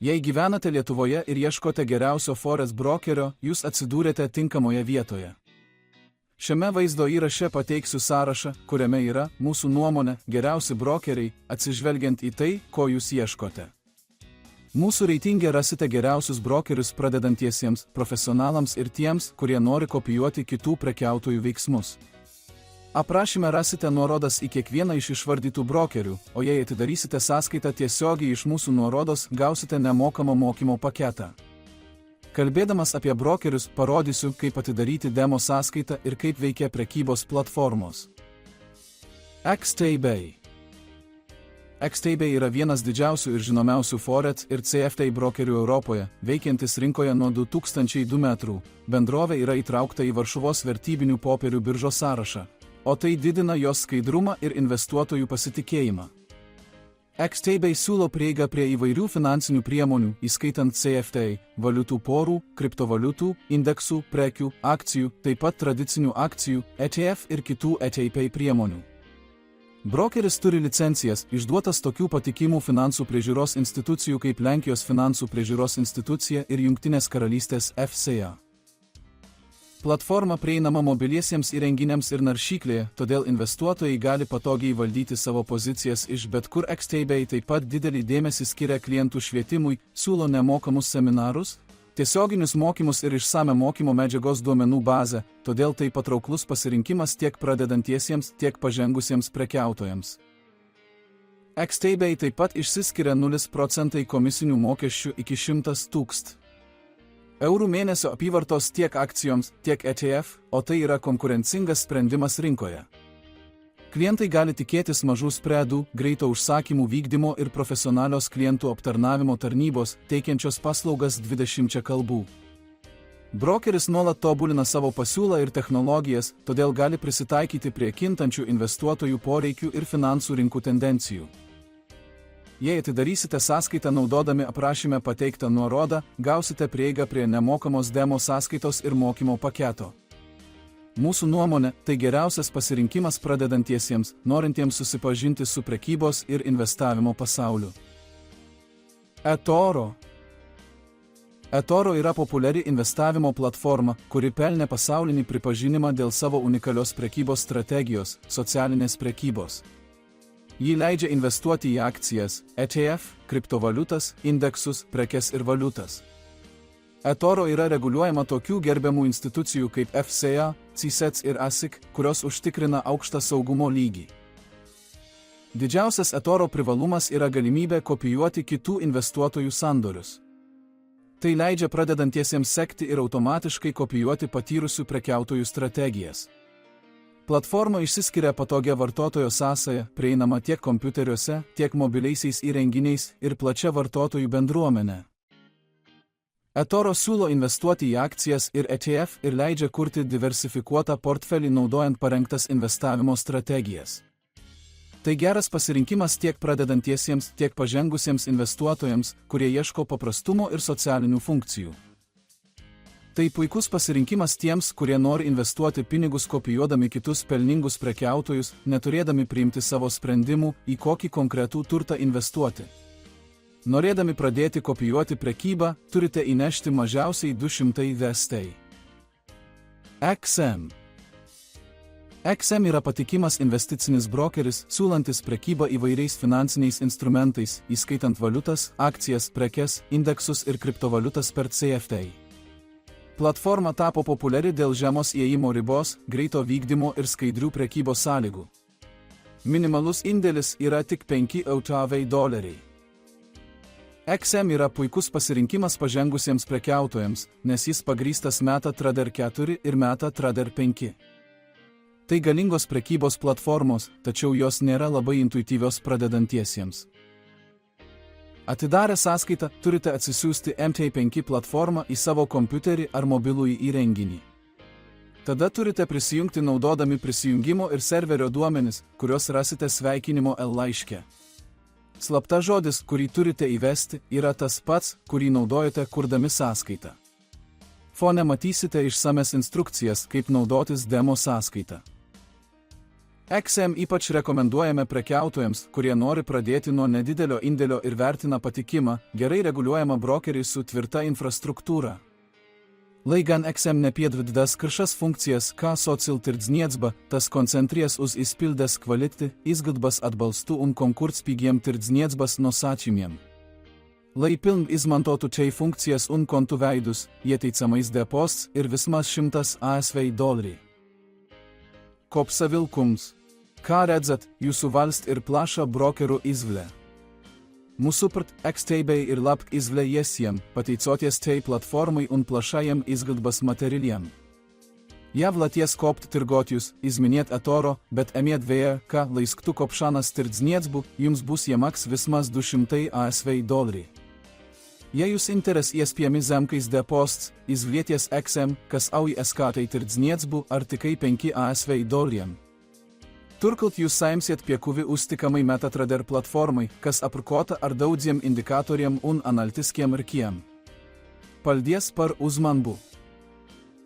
Jei gyvenate Lietuvoje ir ieškote geriausio forex brokerio, jūs atsidūrėte tinkamoje vietoje. Šiame vaizdo įraše pateiksiu sąrašą, kuriame yra, mūsų nuomonė, geriausi brokeriai, atsižvelgiant į tai, ko jūs ieškote. Mūsų reitinge rasite geriausius brokerius pradedantiesiems, profesionalams ir tiems, kurie nori kopijuoti kitų prekiautojų veiksmus. Aprašyme rasite nuorodas į kiekvieną iš išvardytų brokerių, o jei atidarysite sąskaitą tiesiogiai iš mūsų nuorodos, gausite nemokamą mokymo paketą. Kalbėdamas apie brokerius, parodysiu, kaip atidaryti demo sąskaitą ir kaip veikia prekybos platformos. XTB. XTB yra vienas didžiausių ir žinomiausių forex ir CFD brokerių Europoje, veikiantis rinkoje nuo 2002 metų. Bendrovė yra įtraukta į Varšuvos vertybinių popierių biržos sąrašą, o tai didina jos skaidrumą ir investuotojų pasitikėjimą. XTB siūlo prieigą prie įvairių finansinių priemonių, įskaitant CFD, valiutų porų, kriptovaliutų, indeksų, prekių, akcijų, taip pat tradicinių akcijų, ETF ir kitų ETP priemonių. Brokeris turi licencijas, išduotas tokių patikimų finansų priežiūros institucijų kaip Lenkijos finansų priežiūros institucija ir Jungtinės karalystės FCA. Platforma prieinama mobiliesiems įrenginiams ir naršyklėje, todėl investuotojai gali patogiai valdyti savo pozicijas iš bet kur. XTB taip pat didelį dėmesį skiria klientų švietimui, siūlo nemokamus seminarus, tiesioginius mokymus ir išsame mokymo medžiagos duomenų bazę, todėl tai patrauklus pasirinkimas tiek pradedantiesiems, tiek pažengusiems prekiautojams. XTB taip pat išsiskiria 0% komisinių mokesčių iki 100 000 eurų mėnesio apyvartos tiek akcijoms, tiek ETF, o tai yra konkurencingas sprendimas rinkoje. Klientai gali tikėtis mažų spredų, greito užsakymų vykdymo ir profesionalios klientų aptarnavimo tarnybos, teikiančios paslaugas 20 kalbų. Brokeris nuolat tobulina savo pasiūlą ir technologijas, todėl gali prisitaikyti prie kintančių investuotojų poreikių ir finansų rinkų tendencijų. Jei atidarysite sąskaitą naudodami aprašyme pateiktą nuorodą, gausite prieigą prie nemokamos demo sąskaitos ir mokymo paketo. Mūsų nuomonė, tai geriausias pasirinkimas pradedantiesiems, norintiems susipažinti su prekybos ir investavimo pasauliu. eToro. eToro yra populiari investavimo platforma, kuri pelnė pasaulinį pripažinimą dėl savo unikalios prekybos strategijos, socialinės prekybos. Ji leidžia investuoti į akcijas, ETF, kriptovaliutas, indeksus, prekes ir valiutas. eToro yra reguliuojama tokių gerbiamų institucijų kaip FCA, CSEC ir ASIC, kurios užtikrina aukštą saugumo lygį. Didžiausias eToro privalumas yra galimybė kopijuoti kitų investuotojų sandorius. Tai leidžia pradedantiesiems sekti ir automatiškai kopijuoti patyrusių prekiautojų strategijas. Platforma išsiskiria patogia vartotojo sąsaja, prieinama tiek kompiuteriuose, tiek mobiliaisiais įrenginiais ir plačia vartotojų bendruomenė. eToro siūlo investuoti į akcijas ir ETF ir leidžia kurti diversifikuotą portfelį naudojant parengtas investavimo strategijas. Tai geras pasirinkimas tiek pradedantiesiems, tiek pažengusiems investuotojams, kurie ieško paprastumo ir socialinių funkcijų. Tai puikus pasirinkimas tiems, kurie nori investuoti pinigus kopijuodami kitus pelningus prekiautojus, neturėdami priimti savo sprendimų, į kokį konkretų turtą investuoti. Norėdami pradėti kopijuoti prekybą, turite įnešti mažiausiai 200 VST. XM. XM yra patikimas investicinis brokeris, siūlantis prekybą įvairiais finansiniais instrumentais, įskaitant valiutas, akcijas, prekes, indeksus ir kriptovaliutas per CFD. Platforma tapo populiari dėl žemos įėjimo ribos, greito vykdymo ir skaidrių prekybos sąlygų. Minimalus indėlis yra tik $5. XM yra puikus pasirinkimas pažengusiems prekiautojams, nes jis pagrįstas MetaTrader 4 ir MetaTrader 5. Tai galingos prekybos platformos, tačiau jos nėra labai intuityvios pradedantiesiems. Atidarę sąskaitą, turite atsisiųsti MT5 platformą į savo kompiuterį ar mobilųjį įrenginį. Tada turite prisijungti naudodami prisijungimo ir serverio duomenis, kuriuos rasite sveikinimo laiške. Slapta žodis, kurį turite įvesti, yra tas pats, kurį naudojate kurdami sąskaitą. Fone matysite išsames instrukcijas, kaip naudotis demo sąskaitą. XM ypač rekomenduojame prekiautojams, kurie nori pradėti nuo nedidelio indėlio ir vertina patikimą, gerai reguliuojamą brokerį su tvirta infrastruktūra. Lai gan XM nepiedvidas kršas funkcijas, kā sociāla tirdzniecība, tas koncentries uz izpildes kvalitāti, izglītības atbalstu un konkurspīgiem tirdzniecības nosacījumiem. Lai piln izmantotu čia funkcijas un kontu veidus, ieteicamais deposts ir vismaz $100 ASV. Kopsavilkums. Kā redzat, jūsu valsts ir plaša brokeru izvēle. Mūsuprāt, XTB ir labi izvēle iesiem, pateicoties tai platformai un plašajam izglītības materiāliem. Ja vlaties kopt tirgotjus, izminiet etoro, bet emiet vērā, ka, lai sktu kopšanas tirdzniecību, jums būs jāmaksā vismaz $200 ASV. Ja jūs interes iespējami zemkais deposts, izvēlieties XM, kas auj skatai tirdzniecību ar tikai $5 ASV. Turklāt jūs saimsiet piekuvi uztikamai MetaTrader platformai, kas aprūkota ar daudziem indikatoriem un analitiskiem rīkiem. Paldies par uzmanību!